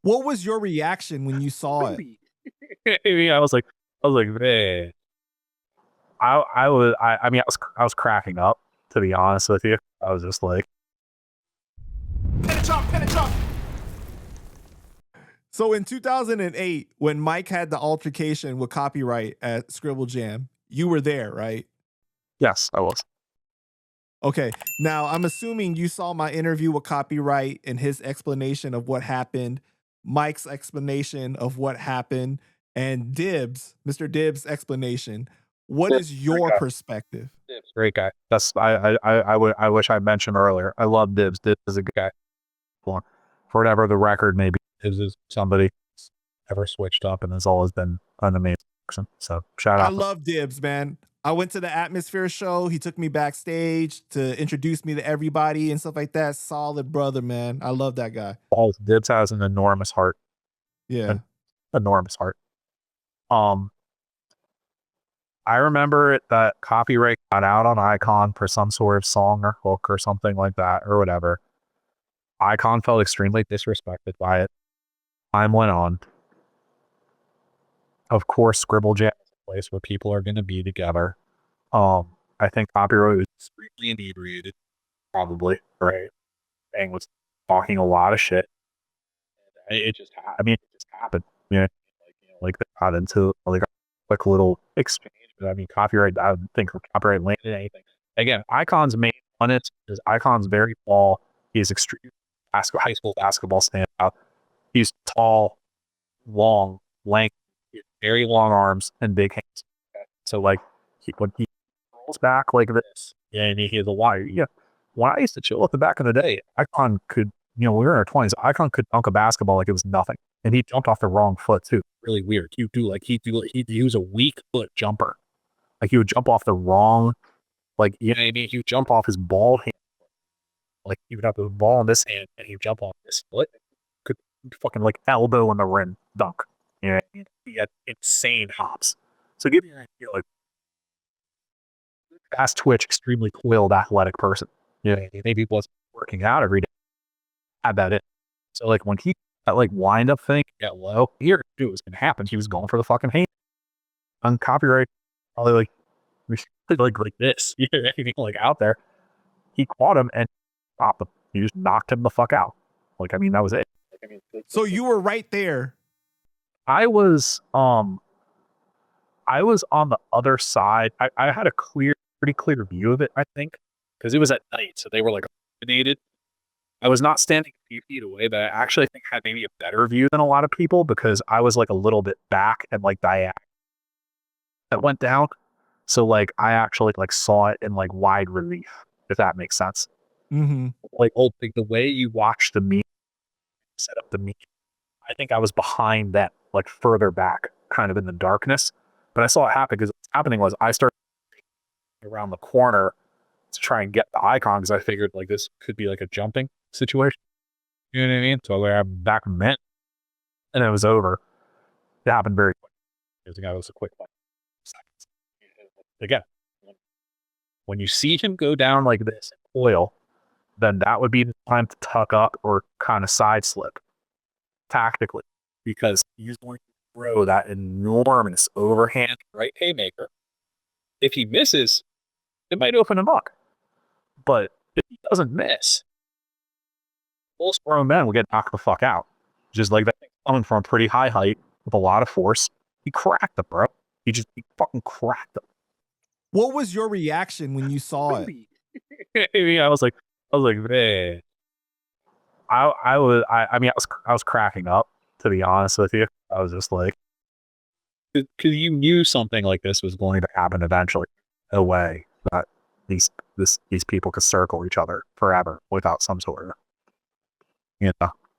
What was your reaction when you saw it? I was like, man, I was cracking up, to be honest with you. I was just like, Pin it drop. So in 2008, when Mike had the altercation with Copyright at Scribble Jam, you were there, right? yes, I was. Okay. Now, I'm assuming you saw my interview with Copyright and his explanation of what happened, Mike's explanation of what happened, and Mr. Dibs' explanation. What is Great your guy. perspective? Great guy. That's I wish I mentioned earlier. I love Dibs. Dibs is a good guy. For whatever the record, maybe Dibs is somebody who's ever switched up and has always been an amazing person. So shout I out. love Dibs, man. I went to the Atmosphere show. He took me backstage to introduce me to everybody and stuff like that. Solid brother, man. I love that guy. Dibs has an enormous heart. Yeah. An enormous heart. I remember that Copyright got out on iCON for some sort of song or hook or something like that or whatever. iCON felt extremely disrespected by it. Time went on. Of course, Scribble Jam is a place where people are going to be together. I think Copyright was extremely inebriated, probably, right? And was talking a lot of shit. It just happened. Yeah, like they got into like a quick little exchange. But I mean, Copyright. I don't think Copyright landed anything. Again, iCON's main on it is iCON's very tall. He's extreme high school basketball standout. He's tall, long, lanky, very long arms and big hands. So like when he rolls back like this, yeah, and he has a wire. Yeah, when I used to chill at the back in the day, iCON could, we were in our 20s. iCON could dunk a basketball like it was nothing, and he jumped off the wrong foot too. Really weird. He'd use a weak foot jumper. Like he would jump off the wrong, like, you know what I mean? He would jump off his ball hand. Like he would have the ball in this hand and he'd jump off this foot. Could fucking like elbow in the rim dunk. You know what I mean? He had insane hops. So give me an idea, like fast twitch, extremely coiled, athletic person. You know, maybe he wasn't working out every day. Had that in. So like when he that like wind up thing get low, here dude was gonna happen. He was going for the fucking hand. On Copyright, probably like this. You know, anything like out there. He caught him and stopped him. He just knocked him the fuck out. Like, I mean, that was it. So you were right there. I was on the other side. I had a pretty clear view of it, I think, because it was at night, so they were like illuminated. I was not standing a few feet away, but I actually think I had maybe a better view than a lot of people because I was like a little bit back and like diagonal. It went down. So like I actually like saw it in like wide relief, if that makes sense. Mm-hmm. Like the way you watch the meme, set up the meme, I think I was behind that, like further back, kind of in the darkness. But I saw it happen because what's happening was I started around the corner to try and get the icon because I figured like this could be like a jumping situation. You know what I mean? So I back meant, and it was over. It happened very quick. I think it was a quick one. Seconds. Again, when you see him go down like this and coil, then that would be the time to tuck up or kind of side slip tactically because he's going to throw that enormous overhand right haymaker. If he misses, it might open him up. But if he doesn't miss, most grown men will get knocked the fuck out. Just like that thing coming from a pretty high height with a lot of force. He cracked him, bro. He fucking cracked him. What was your reaction when you saw it? I was like, man. I was cracking up, to be honest with you. I was just like, because you knew something like this was going to happen eventually, a way that these people could circle each other forever without some sort of,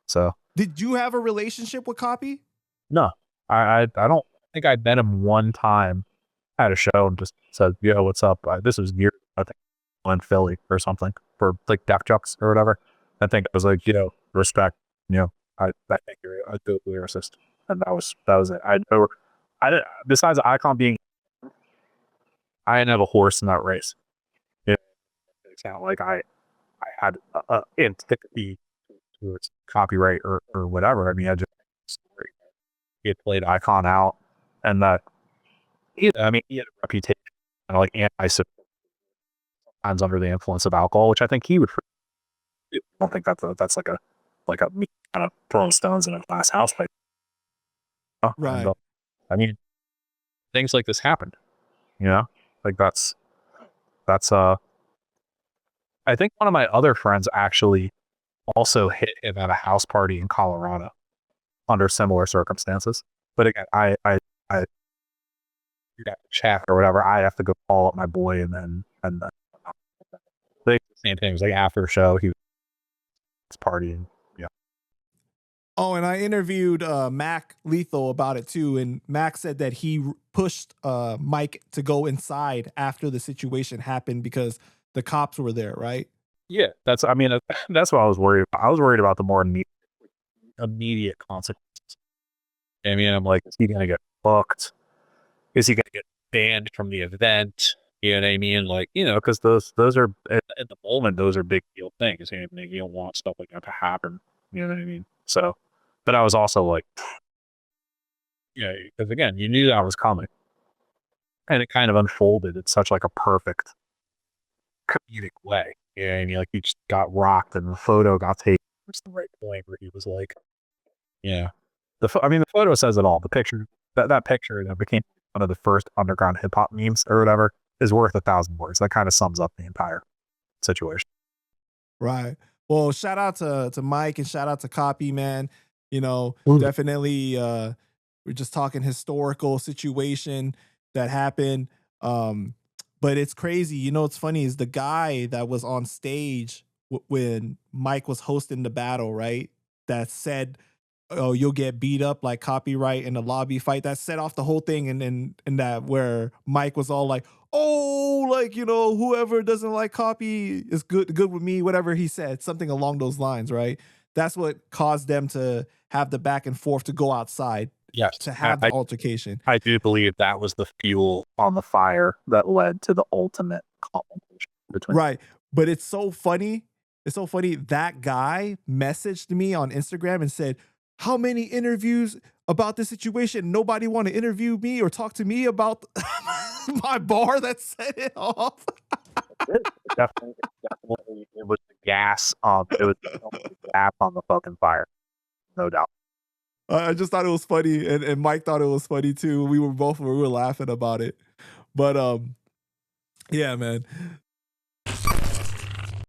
so. Did you have a relationship with Copy? No, I don't think I met him one time at a show and just said, yo, what's up? This was years, I think, in Philly or something for like Def Jux or whatever. I think it was like, respect, I think you're a good lyricist. And that was it. Besides iCON being, I didn't have a horse in that race. It's not like I had antipathy towards Copyright or whatever. I mean, he had played iCON out, and that he had a reputation kind of like anti sometimes under the influence of alcohol, which I think he would. I don't think that's like a me kind of throwing stones in a glass house. Like, and Right. I mean, things like this happened. You know, like that's. I think one of my other friends actually also hit him at a house party in Colorado under similar circumstances. But again, I you got to chat or whatever. I have to go call up my boy, and then the same thing. It was like after the show, he was partying. Yeah, Oh, and I interviewed Mac Lethal about it too, and Mac said that he pushed Mike to go inside after the situation happened because the cops were there, right? yeah. That's I mean that's what I was worried about. I was worried about the more immediate consequences. I mean, I'm like, is he gonna get fucked? Is he gonna get banned from the event? You know what I mean? Like, because those are at the moment those are big deal things. And you don't want stuff like that to happen. You know what I mean? So, but I was also like, yeah, because again, you knew that was coming, and it kind of unfolded in such like a perfect comedic way. You know what I mean? Like, he just got rocked, and the photo got taken. It's the right point where he was like, yeah, I mean, the photo says it all. The picture, that picture that became one of the first underground hip hop memes or whatever, is worth 1,000 words. That kind of sums up the entire situation. Right. Well, shout out to Mike and shout out to Copy, man. Mm. Definitely we're just talking historical situation that happened. But it's crazy. What's funny is the guy that was on stage when Mike was hosting the battle, right? That said, "Oh, you'll get beat up like Copyright in a lobby fight." That set off the whole thing, and that where Mike was all like, "Oh, like whoever doesn't like Copy is good with me," whatever he said, something along those lines, right? That's what caused them to have the back and forth to go outside Yes, to have the altercation. I do believe that was the fuel on the fire that led to the ultimate confrontation between. Right. But it's so funny. It's so funny. That guy messaged me on Instagram and said, "How many interviews about this situation? Nobody want to interview me or talk to me about my bar that set it off." Definitely, it was the gas. It was the gas on the fucking fire, no doubt. I just thought it was funny, and Mike thought it was funny too. We were laughing about it. But yeah, man.